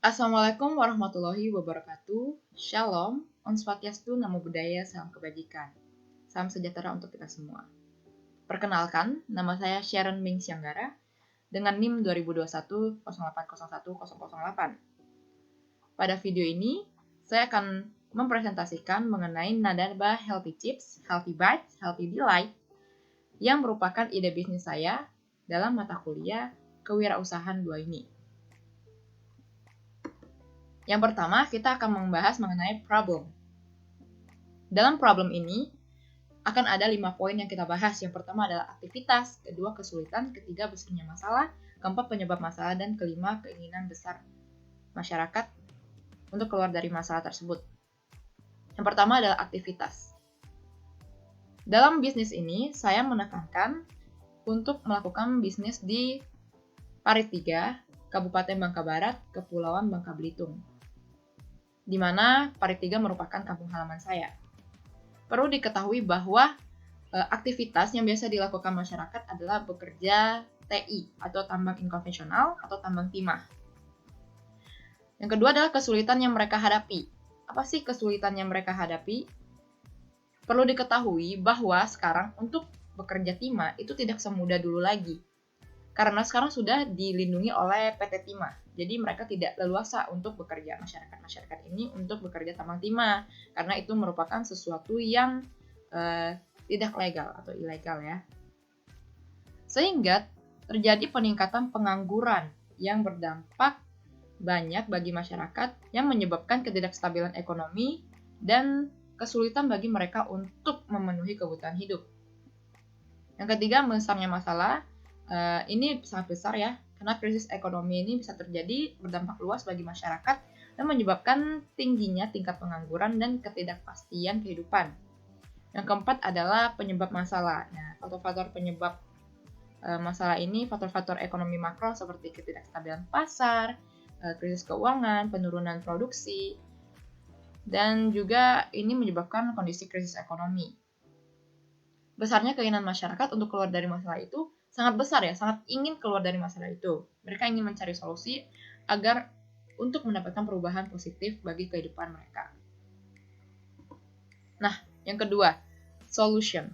Assalamualaikum warahmatullahi wabarakatuh. Shalom, Om Swastiastu, Namo Buddhaya, Salam Kebajikan. Salam sejahtera untuk kita semua. Perkenalkan, nama saya Sharon Ming Sianggara dengan NIM 2021 0801 Pada video ini, saya akan mempresentasikan mengenai Nadaba Healthy Chips, Healthy Bites, Healthy Delight yang merupakan ide bisnis saya dalam mata kuliah Kewirausahaan 2 ini. Yang pertama, kita akan membahas mengenai problem. Dalam problem ini, akan ada 5 poin yang kita bahas. Yang pertama adalah aktivitas, kedua kesulitan, ketiga besarnya masalah, keempat penyebab masalah, dan kelima keinginan besar masyarakat untuk keluar dari masalah tersebut. Yang pertama adalah aktivitas. Dalam bisnis ini, saya menekankan untuk melakukan bisnis di Parit 3, Kabupaten Bangka Barat, Kepulauan Bangka Belitung, di mana Parit 3 merupakan kampung halaman saya. Perlu diketahui bahwa aktivitas yang biasa dilakukan masyarakat adalah bekerja TI atau tambang inkonvensional atau tambang timah. Yang kedua adalah kesulitan yang mereka hadapi. Apa sih kesulitan yang mereka hadapi? Perlu diketahui bahwa sekarang untuk bekerja timah itu tidak semudah dulu lagi. Karena sekarang sudah dilindungi oleh PT Timah. Jadi mereka tidak leluasa untuk bekerja, masyarakat ini untuk bekerja tambang timah. Karena itu merupakan sesuatu yang tidak legal atau ilegal ya. Sehingga terjadi peningkatan pengangguran yang berdampak banyak bagi masyarakat yang menyebabkan ketidakstabilan ekonomi dan kesulitan bagi mereka untuk memenuhi kebutuhan hidup. Yang ketiga, besarnya masalah. Ini sangat besar ya, karena krisis ekonomi ini bisa terjadi berdampak luas bagi masyarakat dan menyebabkan tingginya tingkat pengangguran dan ketidakpastian kehidupan. Yang keempat adalah penyebab masalah. Nah, faktor-faktor penyebab masalah ini faktor-faktor ekonomi makro seperti ketidakstabilan pasar, krisis keuangan, penurunan produksi, dan juga ini menyebabkan kondisi krisis ekonomi. Besarnya keinginan masyarakat untuk keluar dari masalah itu sangat besar ya, sangat ingin keluar dari masalah itu. Mereka ingin mencari solusi agar untuk mendapatkan perubahan positif bagi kehidupan mereka. Nah, yang kedua, solution.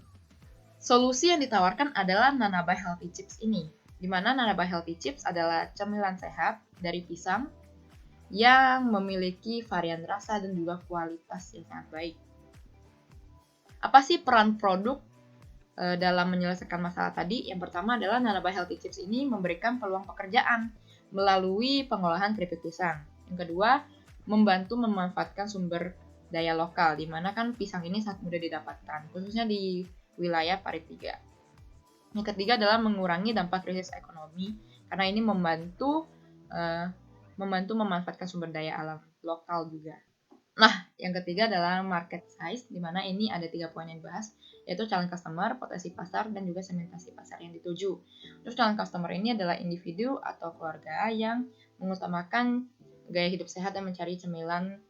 Solusi yang ditawarkan adalah Nanaba Healthy Chips ini, di mana Nanaba Healthy Chips adalah cemilan sehat dari pisang yang memiliki varian rasa dan juga kualitas yang sangat baik. Apa sih peran produk dalam menyelesaikan masalah tadi? Yang pertama adalah Nanaba Healthy Chips ini memberikan peluang pekerjaan melalui pengolahan keripik pisang. Yang kedua, membantu memanfaatkan sumber daya lokal, di mana kan pisang ini sangat mudah didapatkan, khususnya di wilayah Parit 3. Yang ketiga adalah mengurangi dampak krisis ekonomi, karena ini membantu memanfaatkan sumber daya alam lokal juga. Nah, yang ketiga adalah market size, di mana ini ada 3 poin yang dibahas, yaitu calon customer, potensi pasar, dan juga segmentasi pasar yang dituju. Terus calon customer ini adalah individu atau keluarga yang mengutamakan gaya hidup sehat dan mencari cemilan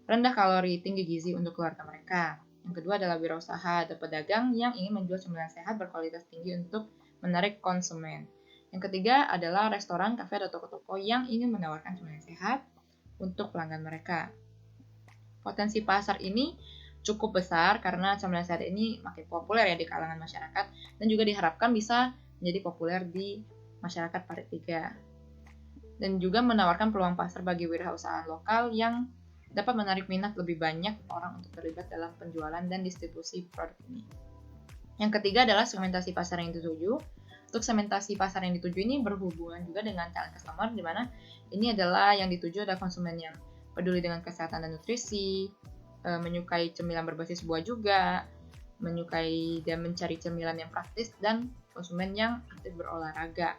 rendah kalori, tinggi gizi untuk keluarga mereka. Yang kedua adalah wirausaha atau pedagang yang ingin menjual cemilan sehat berkualitas tinggi untuk menarik konsumen. Yang ketiga adalah restoran, kafe, atau toko-toko yang ingin menawarkan cemilan sehat untuk pelanggan mereka. Potensi pasar ini cukup besar karena cemilan sehat ini makin populer ya di kalangan masyarakat dan juga diharapkan bisa menjadi populer di masyarakat Parit 3. Dan juga menawarkan peluang pasar bagi wirausaha lokal yang dapat menarik minat lebih banyak orang untuk terlibat dalam penjualan dan distribusi produk ini. Yang ketiga adalah segmentasi pasar yang dituju. Untuk segmentasi pasar yang dituju ini berhubungan juga dengan calon customer, di mana ini adalah yang dituju adalah konsumen yang peduli dengan kesehatan dan nutrisi, menyukai cemilan berbasis buah juga, menyukai dan mencari cemilan yang praktis, dan konsumen yang aktif berolahraga.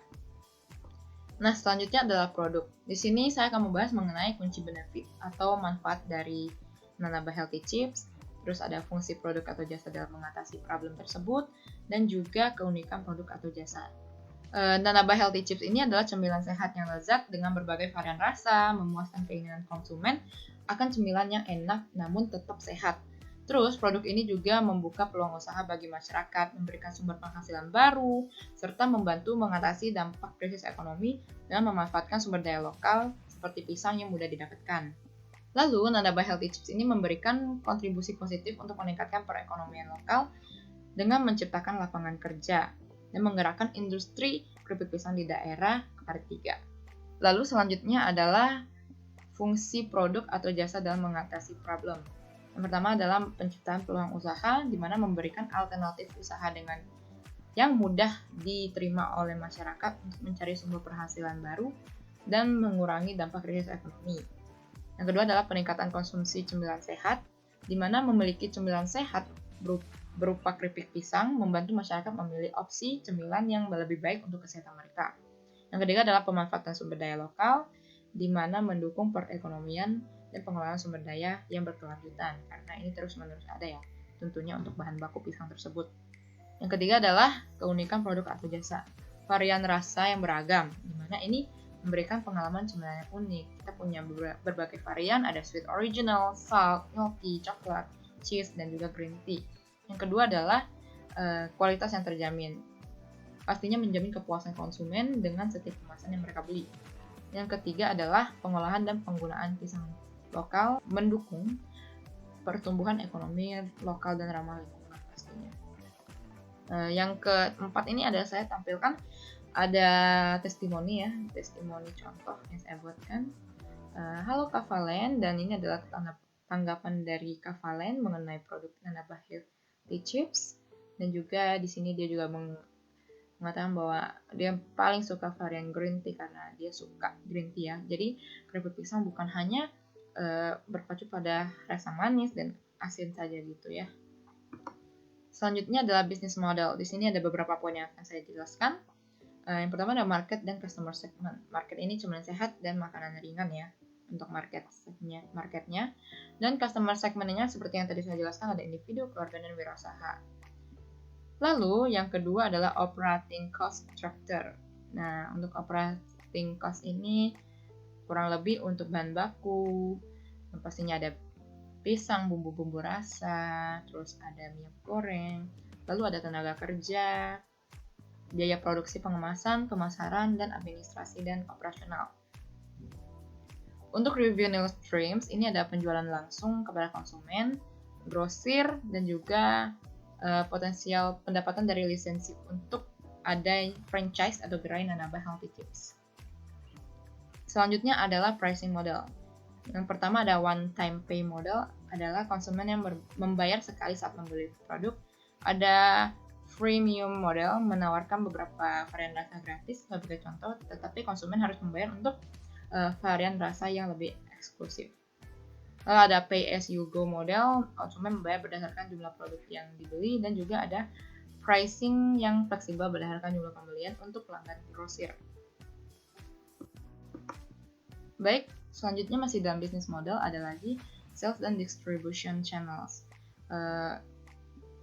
Nah, selanjutnya adalah produk. Di sini saya akan membahas mengenai kunci benefit atau manfaat dari Nanaba Healthy Chips, terus ada fungsi produk atau jasa dalam mengatasi problem tersebut, dan juga keunikan produk atau jasa. Nanaba Healthy Chips ini adalah cemilan sehat yang lezat dengan berbagai varian rasa, memuaskan keinginan konsumen akan cemilan yang enak namun tetap sehat. Terus, produk ini juga membuka peluang usaha bagi masyarakat, memberikan sumber penghasilan baru, serta membantu mengatasi dampak krisis ekonomi dengan memanfaatkan sumber daya lokal seperti pisang yang mudah didapatkan. Lalu, Nanaba Healthy Chips ini memberikan kontribusi positif untuk meningkatkan perekonomian lokal dengan menciptakan lapangan kerja dan menggerakkan industri keripik pisang di daerah ketiga. Lalu selanjutnya adalah fungsi produk atau jasa dalam mengatasi problem. Yang pertama adalah penciptaan peluang usaha, di mana memberikan alternatif usaha dengan yang mudah diterima oleh masyarakat untuk mencari sumber penghasilan baru dan mengurangi dampak krisis ekonomi. Yang kedua adalah peningkatan konsumsi cemilan sehat, di mana memiliki cemilan sehat berupa keripik pisang membantu masyarakat memilih opsi cemilan yang lebih baik untuk kesehatan mereka. Yang ketiga adalah pemanfaatan sumber daya lokal, di mana mendukung perekonomian dan pengelolaan sumber daya yang berkelanjutan, karena ini terus-menerus ada ya, tentunya untuk bahan baku pisang tersebut. Yang ketiga adalah keunikan produk atau jasa, varian rasa yang beragam, di mana ini memberikan pengalaman cemilan yang unik. Kita punya berbagai varian, ada sweet original, salt, milky, coklat, cheese, dan juga green tea. Yang kedua adalah kualitas yang terjamin. Pastinya menjamin kepuasan konsumen dengan setiap kemasan yang mereka beli. Yang ketiga adalah pengolahan dan penggunaan pisang lokal mendukung pertumbuhan ekonomi lokal dan ramah lingkungan pastinya. Yang keempat ini adalah saya tampilkan ada testimoni ya, testimoni contoh yang saya buatkan. Halo Kak Valen, dan ini adalah tanggapan dari Kak Valen mengenai produk Nanaba Healthy Chips, dan juga di sini dia juga mengatakan bahwa dia paling suka varian green tea karena dia suka green tea ya. Jadi keripik pisang bukan hanya berpacu pada rasa manis dan asin saja gitu ya. Selanjutnya adalah business model. Di sini ada beberapa poin yang akan saya jelaskan. Yang pertama adalah market dan customer segment. Market ini cemilan sehat dan makanan ringan ya untuk marketnya. Dan customer segmentnya seperti yang tadi saya jelaskan ada individu, keluarga, dan wirausaha. Lalu yang kedua adalah operating cost structure. Nah, untuk operating cost ini kurang lebih untuk bahan baku, pastinya ada pisang, bumbu-bumbu rasa, terus ada minyak goreng, lalu ada tenaga kerja, biaya produksi pengemasan, pemasaran, dan administrasi dan operasional. Untuk revenue streams, ini ada penjualan langsung kepada konsumen, grosir, dan juga potensial pendapatan dari lisensi untuk ada franchise atau gerai Nanaba Healthy Chips. Selanjutnya adalah pricing model. Yang pertama ada one time pay model, adalah konsumen yang membayar sekali saat membeli produk. Ada freemium model, menawarkan beberapa varian rasa gratis sebagai contoh, tetapi konsumen harus membayar untuk varian rasa yang lebih eksklusif. Lalu ada pay as you go model, konsumen membayar berdasarkan jumlah produk yang dibeli, dan juga ada pricing yang fleksibel berdasarkan jumlah pembelian untuk pelanggan grosir. Baik, selanjutnya masih dalam business model, ada lagi sales dan distribution channels.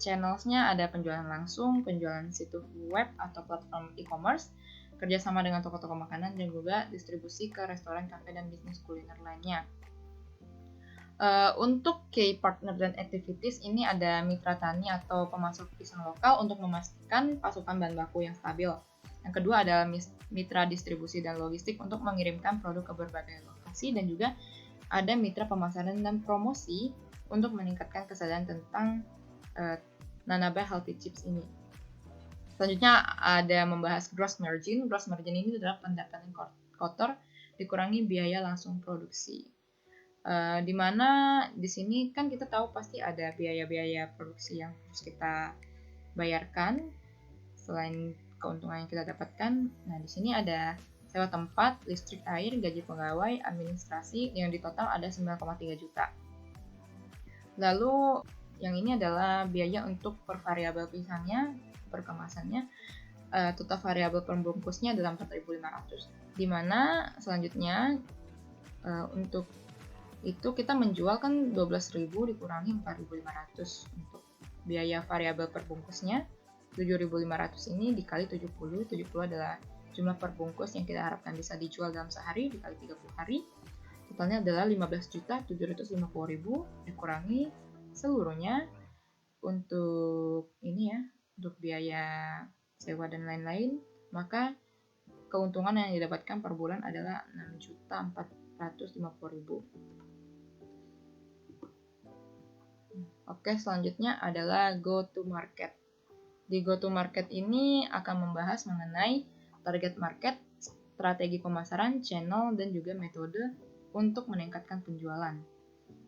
Channelsnya ada penjualan langsung, penjualan situs web atau platform e-commerce, kerjasama dengan toko-toko makanan, dan juga distribusi ke restoran, kafe, dan bisnis kuliner lainnya. Untuk key partner dan activities ini ada mitra tani atau pemasok pisang lokal untuk memastikan pasokan bahan baku yang stabil. Yang kedua adalah mitra distribusi dan logistik untuk mengirimkan produk ke berbagai lokasi, dan juga ada mitra pemasaran dan promosi untuk meningkatkan kesadaran tentang Nanaba Healthy Chips ini. Selanjutnya ada membahas gross margin. Gross margin ini adalah pendapatan kotor dikurangi biaya langsung produksi. Dimana di sini kan kita tahu pasti ada biaya-biaya produksi yang harus kita bayarkan selain keuntungan yang kita dapatkan. Nah, di sini ada sewa tempat, listrik, air, gaji pegawai, administrasi, yang di total ada 9,3 juta. Lalu yang ini adalah biaya untuk per variabel pisangnya, per kemasannya, total variabel pembungkusnya adalah 4.500. Dimana selanjutnya untuk itu kita menjual kan 12.000 dikurangi 4.500 untuk biaya variabel perbungkusnya. 7.500 ini dikali 70 adalah jumlah perbungkus yang kita harapkan bisa dijual dalam sehari dikali 30 hari. Totalnya adalah 15.750.000 dikurangi seluruhnya untuk ini ya, untuk biaya sewa dan lain-lain, maka keuntungan yang didapatkan per bulan adalah 450.000. Oke, selanjutnya adalah go to market. Di go to market ini akan membahas mengenai target market, strategi pemasaran, channel, dan juga metode untuk meningkatkan penjualan.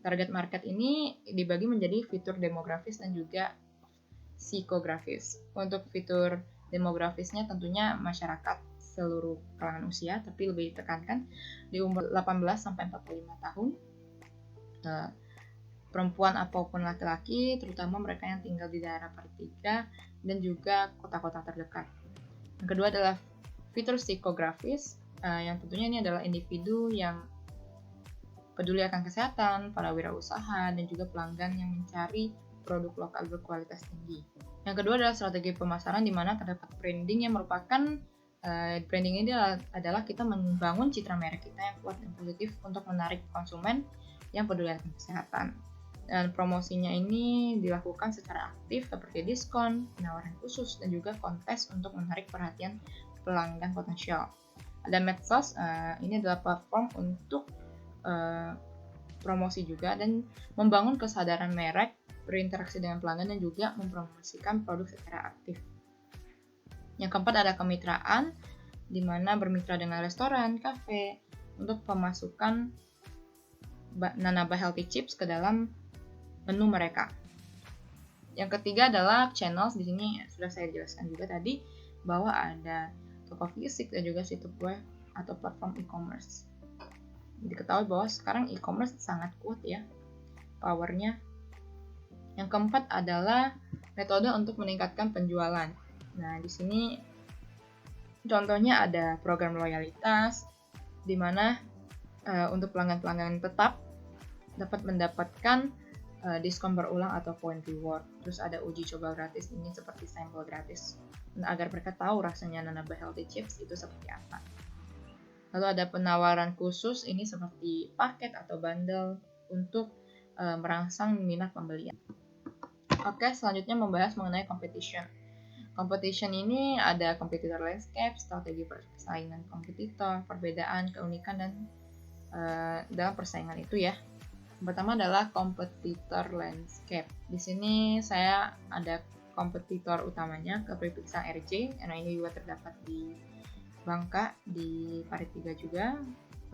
Target market ini dibagi menjadi fitur demografis dan juga psikografis. Untuk fitur demografisnya tentunya masyarakat seluruh kalangan usia, tapi lebih ditekankan di umur 18-45 tahun. Perempuan ataupun laki-laki, terutama mereka yang tinggal di daerah pertiga dan juga kota-kota terdekat. Yang kedua adalah fitur psikografis, yang tentunya ini adalah individu yang peduli akan kesehatan, para wirausaha, dan juga pelanggan yang mencari produk lokal berkualitas tinggi. Yang kedua adalah strategi pemasaran, di mana terdapat branding yang merupakan branding ini adalah kita membangun citra merek kita yang kuat dan positif untuk menarik konsumen yang peduli akan kesehatan. Dan promosinya ini dilakukan secara aktif seperti diskon, penawaran khusus, dan juga kontes untuk menarik perhatian pelanggan potensial. Ada medsos, ini adalah platform untuk promosi juga dan membangun kesadaran merek, berinteraksi dengan pelanggan, dan juga mempromosikan produk secara aktif. Yang keempat ada kemitraan, di mana bermitra dengan restoran, kafe, untuk pemasukan Nanaba Healthy Chips ke dalam menu mereka. Yang ketiga adalah channels. Di sini sudah saya jelaskan juga tadi bahwa ada toko fisik dan juga situs web atau platform e-commerce. Diketahui bahwa sekarang e-commerce sangat kuat ya powernya. Yang keempat adalah metode untuk meningkatkan penjualan. Nah, di sini contohnya ada program loyalitas, di mana untuk pelanggan-pelanggan tetap dapat mendapatkan diskon berulang atau point reward. Terus ada uji coba gratis, ini seperti sampel gratis, agar mereka tahu rasanya Nanaba Healthy Chips itu seperti apa. Lalu ada penawaran khusus, ini seperti paket atau bundle untuk merangsang minat pembelian. Oke, selanjutnya membahas mengenai competition. Competition ini ada competitor landscape, strategi persaingan kompetitor, perbedaan, keunikan, dan dalam persaingan itu ya. Pertama adalah competitor landscape. Di sini saya ada kompetitor utamanya, keripik pisang RJ, karena ini juga terdapat di Bangka, di Parit 3 juga.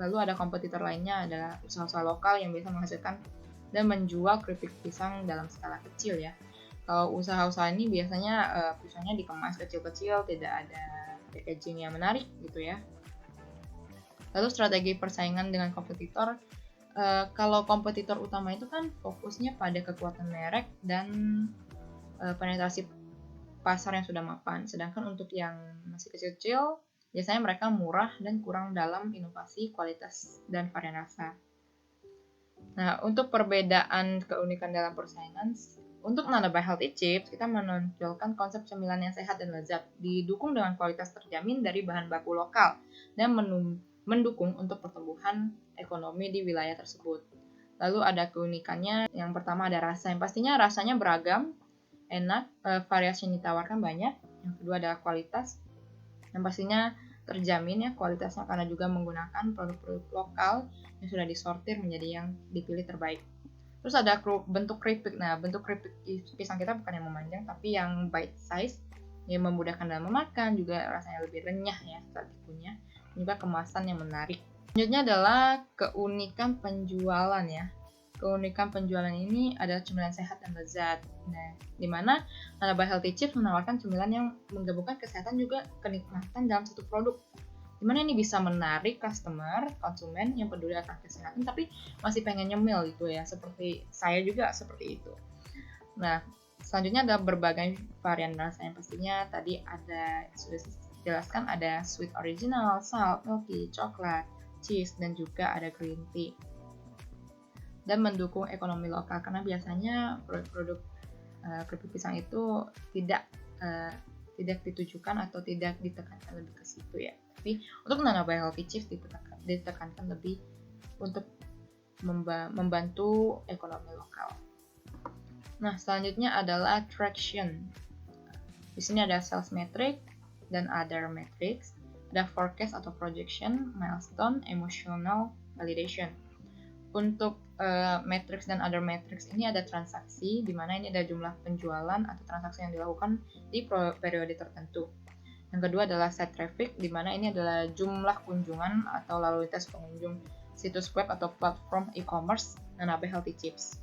Lalu ada kompetitor lainnya adalah usaha-usaha lokal yang bisa menghasilkan dan menjual keripik pisang dalam skala kecil ya. Kalau usaha-usaha ini biasanya pisangnya dikemas kecil-kecil, tidak ada packaging yang menarik gitu ya. Lalu strategi persaingan dengan kompetitor. Kalau kompetitor utama itu kan fokusnya pada kekuatan merek dan penetrasi pasar yang sudah mapan. Sedangkan untuk yang masih kecil-kecil, biasanya mereka murah dan kurang dalam inovasi, kualitas, dan varian rasa. Nah, untuk perbedaan keunikan dalam persaingan, untuk Nanaba Healthy Chips, kita menonjolkan konsep cemilan yang sehat dan lezat, didukung dengan kualitas terjamin dari bahan baku lokal, dan mendukung untuk pertumbuhan ekonomi di wilayah tersebut. Lalu ada keunikannya, yang pertama ada rasa, yang pastinya rasanya beragam, enak, variasi yang ditawarkan banyak. Yang kedua adalah kualitas, yang pastinya terjamin ya kualitasnya karena juga menggunakan produk-produk lokal yang sudah disortir menjadi yang dipilih terbaik. Terus ada bentuk keripik. Nah, bentuk keripik pisang kita bukan yang memanjang, tapi yang bite size, yang memudahkan dalam memakan, juga rasanya lebih renyah ya saat dikunyah, juga kemasan yang menarik. Selanjutnya adalah keunikan penjualan ya. Keunikan penjualan ini adalah cemilan sehat dan lezat. Nah, di mana Nanaba Healthy Chips menawarkan cemilan yang menggabungkan kesehatan juga kenikmatan dalam satu produk. Di mana ini bisa menarik konsumen yang peduli akan kesehatan tapi masih pengen nyemil gitu ya. Seperti saya juga seperti itu. Nah, selanjutnya ada berbagai varian rasa yang pastinya tadi ada sudah dijelaskan, ada sweet original, salt, milky, coklat, cheese, dan juga ada green tea. Dan mendukung ekonomi lokal karena biasanya produk-produk keripik pisang itu tidak ditujukan atau tidak ditekankan lebih ke situ ya. Tapi untuk Nanaba Healthy Chips ditekankan lebih untuk membantu ekonomi lokal. Nah, selanjutnya adalah traction. Di sini ada sales metric dan other metrics, ada forecast atau projection, milestone, emotional, validation. Untuk matrix dan other matrix ini ada transaksi, di mana ini ada jumlah penjualan atau transaksi yang dilakukan di periode tertentu. Yang kedua adalah set traffic, di mana ini adalah jumlah kunjungan atau lalu lintas pengunjung situs web atau platform e-commerce Nanabe Healthy Chips.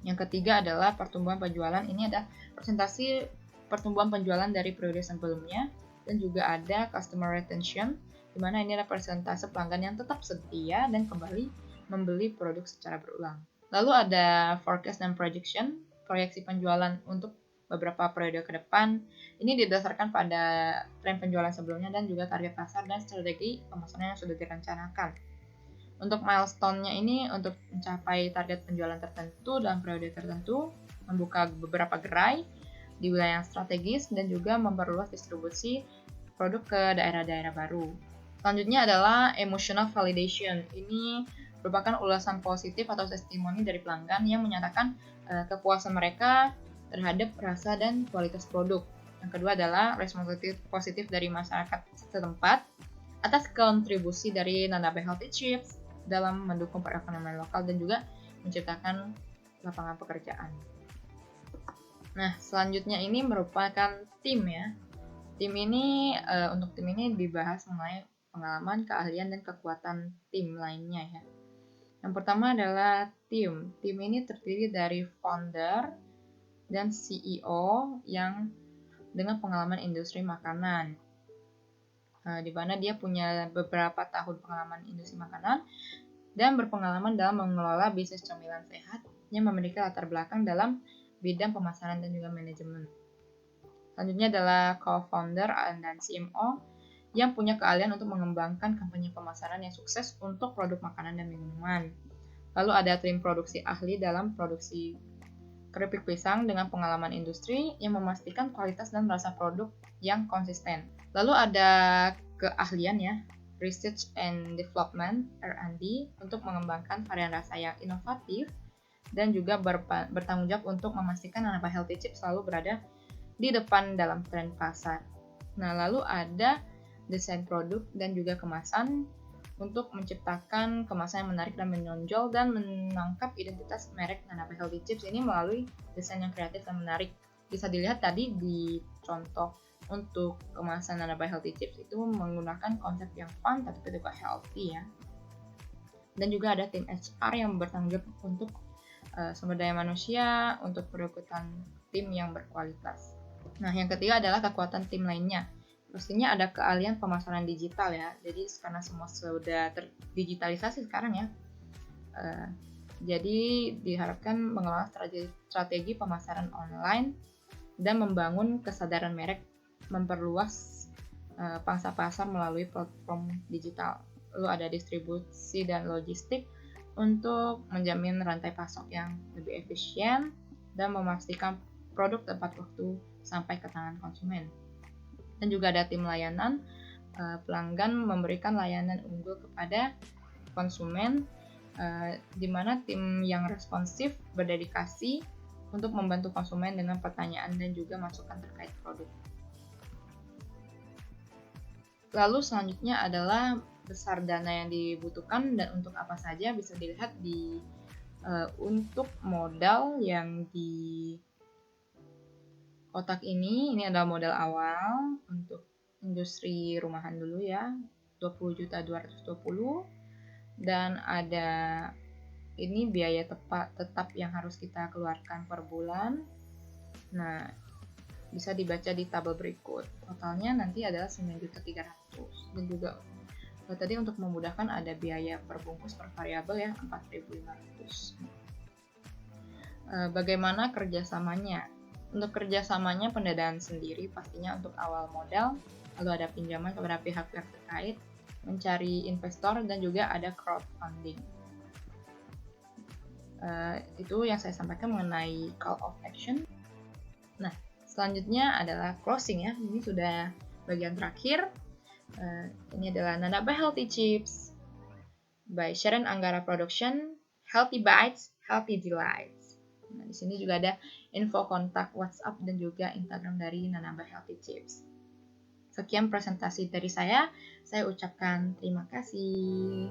Yang ketiga adalah pertumbuhan penjualan, ini ada presentasi pertumbuhan penjualan dari periode sebelumnya, dan juga ada customer retention, di mana ini adalah persentase pelanggan yang tetap setia dan kembali membeli produk secara berulang. Lalu ada forecast dan projection, proyeksi penjualan untuk beberapa periode ke depan. Ini didasarkan pada tren penjualan sebelumnya dan juga target pasar dan strategi pemasaran yang sudah direncanakan. Untuk milestone-nya ini untuk mencapai target penjualan tertentu dalam periode tertentu, membuka beberapa gerai di wilayah yang strategis dan juga memperluas distribusi produk ke daerah-daerah baru. Selanjutnya adalah emotional validation. Ini merupakan ulasan positif atau testimoni dari pelanggan yang menyatakan kepuasan mereka terhadap rasa dan kualitas produk. Yang kedua adalah respon positif dari masyarakat setempat atas kontribusi dari Nanabe Healthy Chips dalam mendukung perekonomian lokal dan juga menciptakan lapangan pekerjaan. Nah, selanjutnya ini merupakan tim ya. Untuk tim ini dibahas mengenai pengalaman, keahlian, dan kekuatan tim lainnya ya. Yang pertama adalah tim. Tim ini terdiri dari founder dan CEO yang dengan pengalaman industri makanan. Di mana dia punya beberapa tahun pengalaman industri makanan dan berpengalaman dalam mengelola bisnis cemilan sehat yang memiliki latar belakang dalam bidang pemasaran dan juga manajemen. Selanjutnya adalah co-founder dan CMO yang punya keahlian untuk mengembangkan kampanye pemasaran yang sukses untuk produk makanan dan minuman. Lalu ada tim produksi ahli dalam produksi keripik pisang dengan pengalaman industri yang memastikan kualitas dan rasa produk yang konsisten. Lalu ada keahlian ya, Research and Development (R&D) untuk mengembangkan varian rasa yang inovatif dan juga bertanggung jawab untuk memastikan Nanabe Healthy Chips selalu berada di depan dalam tren pasar. Nah, lalu ada desain produk dan juga kemasan untuk menciptakan kemasan yang menarik dan menonjol dan menangkap identitas merek Nanabe Healthy Chips ini melalui desain yang kreatif dan menarik. Bisa dilihat tadi di contoh untuk kemasan Nanabe Healthy Chips itu menggunakan konsep yang fun tapi juga healthy ya. Dan juga ada tim HR yang bertanggung jawab untuk sumber daya manusia untuk perekrutan tim yang berkualitas. Nah, yang ketiga adalah kekuatan tim lainnya. Pastinya ada keahlian pemasaran digital ya. Jadi karena semua sudah terdigitalisasi sekarang ya. Jadi diharapkan mengelola strategi pemasaran online dan membangun kesadaran merek, memperluas pangsa pasar melalui platform digital. Lalu ada distribusi dan logistik untuk menjamin rantai pasok yang lebih efisien dan memastikan produk tepat waktu sampai ke tangan konsumen. Dan juga ada tim layanan, pelanggan memberikan layanan unggul kepada konsumen, di mana tim yang responsif berdedikasi untuk membantu konsumen dengan pertanyaan dan juga masukan terkait produk. Lalu selanjutnya adalah besar dana yang dibutuhkan dan untuk apa saja bisa dilihat di untuk modal yang di kotak ini adalah modal awal untuk industri rumahan dulu ya, 20.220, dan ada ini biaya tetap yang harus kita keluarkan per bulan. Nah, bisa dibaca di tabel berikut. Totalnya nanti adalah 9.300.000 dan juga tadi untuk memudahkan ada biaya per bungkus per variabel ya 4.500. Bagaimana kerjasamanya? Untuk kerjasamanya pendanaan sendiri pastinya untuk awal modal, lalu ada pinjaman kepada pihak-pihak terkait, mencari investor, dan juga ada crowdfunding. Itu yang saya sampaikan mengenai call of action. Nah, selanjutnya adalah closing ya. Ini sudah bagian terakhir. Ini adalah Nanabe Healthy Chips by Sharon Anggara Production. Healthy Bites, Healthy Delights. Nah, di sini juga ada info kontak WhatsApp dan juga Instagram dari Nanabe Healthy Chips. Sekian presentasi dari saya ucapkan terima kasih.